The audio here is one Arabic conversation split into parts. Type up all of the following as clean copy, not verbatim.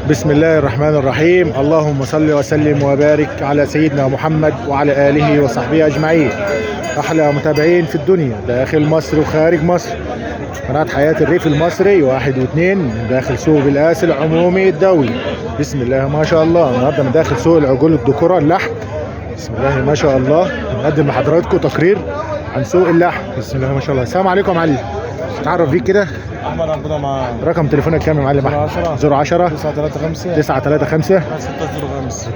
بسم الله الرحمن الرحيم. اللهم صل وسلم وبارك على سيدنا محمد وعلى آله وصحبه أجمعين. أحلى متابعين في الدنيا داخل مصر وخارج مصر، قناة حياة الريف المصري 1 و2 من داخل سوق بالقاس العمومي الدولي. بسم الله ما شاء الله. النهارده من داخل سوق العجول الذكورة اللحم. بسم الله ما شاء الله. نقدم لحضراتكم تقرير عن سوق اللحم. بسم الله ما شاء الله. السلام عليكم يا معلم، تعرف بيك كده؟ احمد عبد معاه. رقم تليفونك كام يا معلم؟ 010 935 935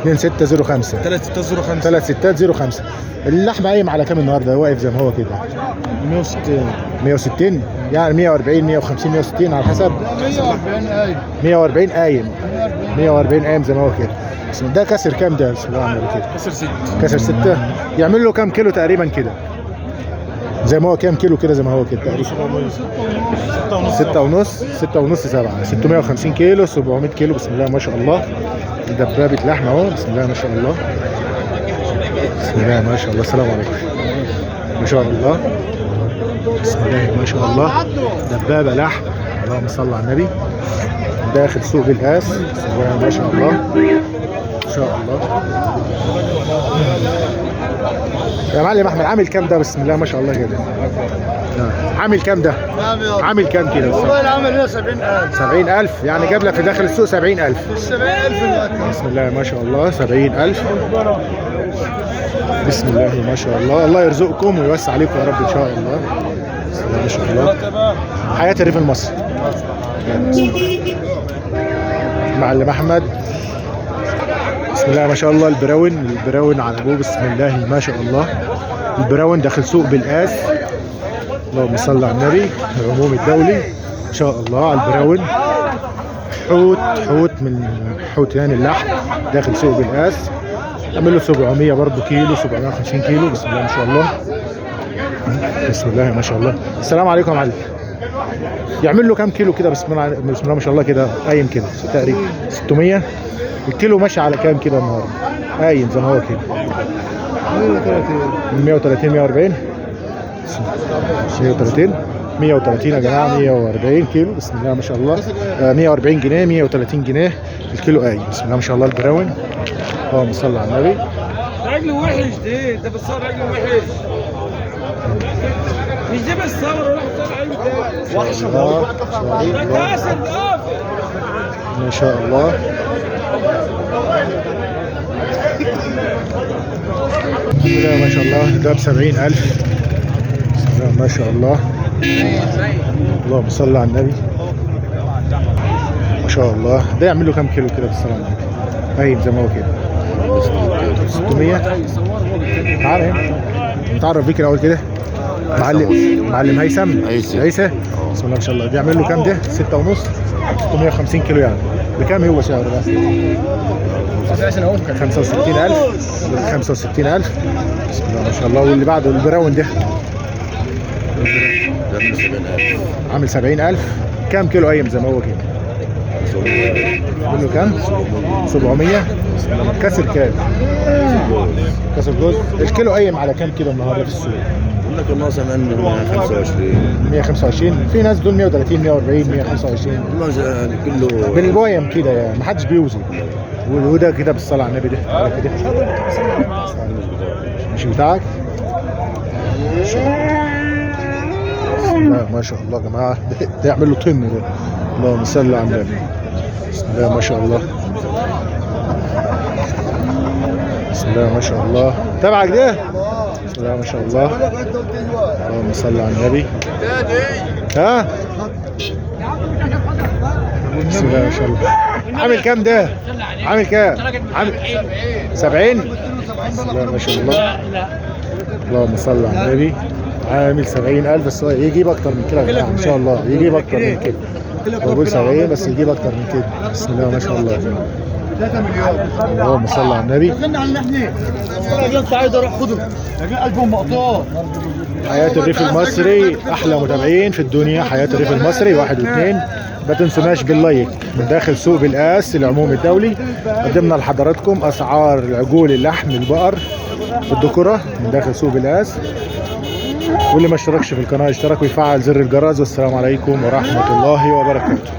2605 2605 3605 3605. اللحم قايم على كام النهارده؟ واقف زي ما هو كده 160 160 يعني 140 150 160 على حسب. 140 قايم 140 قايم 140 قايم زي ما هو كده. ده كسر كام ده؟ بسم الله الرحمن الرحيم. كسر 6 كسر 6. يعمل له كام كيلو تقريبا كده؟ زي ما هو كام كيلو كده زي ما هو كده تقريبا 6 ونص 7 650 كيلو 700 كيلو. بسم الله ما شاء الله. دبابة لحمة اهو. بسم الله ما شاء الله. بسم الله ما شاء الله. السلام عليكم. ما شاء الله. بسم الله ما شاء الله. دبابة لحم. اللهم صل على النبي. داخل سوق بالقاس. بسم الله ما شاء الله. ما شاء الله. يا معلم احمد عامل كام ده؟ بسم الله ما شاء الله كده. عامل كام ده؟ عامل كام كده؟ والله العمل هنا 70000 70000 يعني جاب لك في داخل السوق 70000. 70000 بسم الله ما شاء الله. 70000. بسم الله ما شاء الله. الله يرزقكم ويوسع عليكم يا رب ان شاء الله. بسم الله ما شاء الله. حياة الريف المصري. معلم احمد. بسم الله ما شاء الله. البراون على ابوه. بسم الله ما شاء الله. البراون داخل سوق بالقاس. اللهم صل على النبي. العموم الدولي ما شاء الله. على البراون حوت من حوتيان اللحم داخل سوق بالقاس. عمل له 700 برضه كيلو 750 كيلو. بسم الله ما شاء الله. بسم الله ما شاء الله. السلام عليكم يا معلم. يعمل له كام كيلو كده؟ بسم الله ما شاء الله كده قايم كده تقريبا 600 الكيلو. ماشي على كام كده النهارده؟ قايم زي ما هو كده 130 140 130 يا جماعه. 140 كيلو. بسم الله ما شاء الله. 140 جنيه 130 جنيه الكيلو قايم. بسم الله ما شاء الله. البراون اللهم صل على النبي. رجله وحش دي، انت بتصور رجله وحش. مش دي بس صور ولا بتصور عينه وحش ده كاسر قافل ما شاء الله. بسم الله ما شاء الله. ده ب 70000. بسم الله ما شاء الله. اللهم صل على النبي. ما شاء الله. ده يعمل له كام كيلو كده بالصلاه على النبي؟ قايم زي ما هو كده 600. تعرف بيك الاول كده؟ معلم هيثم. بسم الله ما شاء الله. بيعمل له كام ده؟ 6 ونص 650 كيلو يعني. بكام هو سعره ده؟ 65000 65000. بسم الله ما شاء الله. واللي بعده البراون ده عامل 70000. كام كيلو قايم زي ما هو كده؟ عامل له كام؟ 700. كسر كام؟ كسر جزء. الكيلو قايم على كام كده النهارده في السوق؟ بقول لك والله سمعنا 125 125. في ناس دول 130 140 125 والله كله بالبويم كده يعني محدش بيوزن. وده كده بالصلاه على النبي ده كده مش بتاعك؟ ما شاء الله يا جماعه. ده يعمل له طن ده. اللهم صل على النبي. بسم الله ما شاء الله. بسم الله ما شاء الله. تبعك ده؟ بسم الله ما شاء الله. اللهم صل على النبي. ها؟ بسم الله ما شاء الله. عامل كام ده؟ عامل كام؟ عامل 70. بسم الله ما شاء الله. اللهم صل على النبي. عامل 70000 بس يجيب اكتر من كده يا جماعه ان شاء الله. يجيب اكتر من كده. بقول 70 بس يجيب اكتر من كده. بسم الله ما شاء الله. 3 مليون. اللهم صل على النبي. غنى عن الاثنين. الراجل عايز اروح خده. لكن قلبهم مقطوع. حياة الريف المصري احلى متابعين في الدنيا. حياة الريف المصري 1 و2. ما تنسوناش باللايك. من داخل سوق بالقاس العموم الدولي قدمنا لحضراتكم اسعار العجول اللحم البقر الذكورة من داخل سوق بالقاس. واللي ما اشتركش في القناة يشترك ويفعل زر الجرس. والسلام عليكم ورحمة الله وبركاته.